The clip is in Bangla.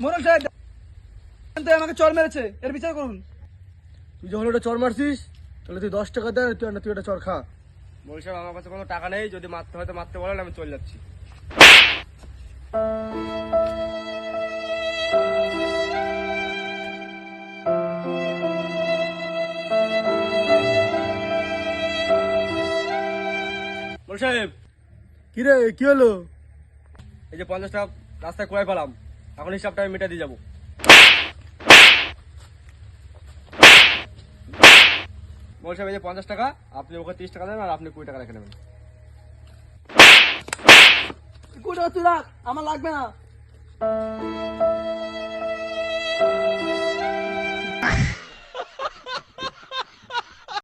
মোরল সাহেব আমাকে চর মেরেছে, এর বিচার করুন। তুই যখন ওটা চর মারছিস তাহলে তুই 10 টাকা দে, তুই একটা চর খা। মোরল সাহেব আমার কাছে কোনো টাকা নেই, যদি মারতে হয় তো মারতে বলেন, আমি চলে যাচ্ছি। মোরল সাহেব, কিরে কি হলো? এই যে 50 টাকা রাস্তায় কুড়াই পেলাম, এখন হিসাবটা আমি মিটা দিয়ে যাবো। মোরল সাহেব, এই যে 50 টাকা, আপনি ওকে 30 টাকা দেন আর আপনি 20 টাকা রেখে নেবেন। কোটা তুই রাখ, আমার লাগবে না।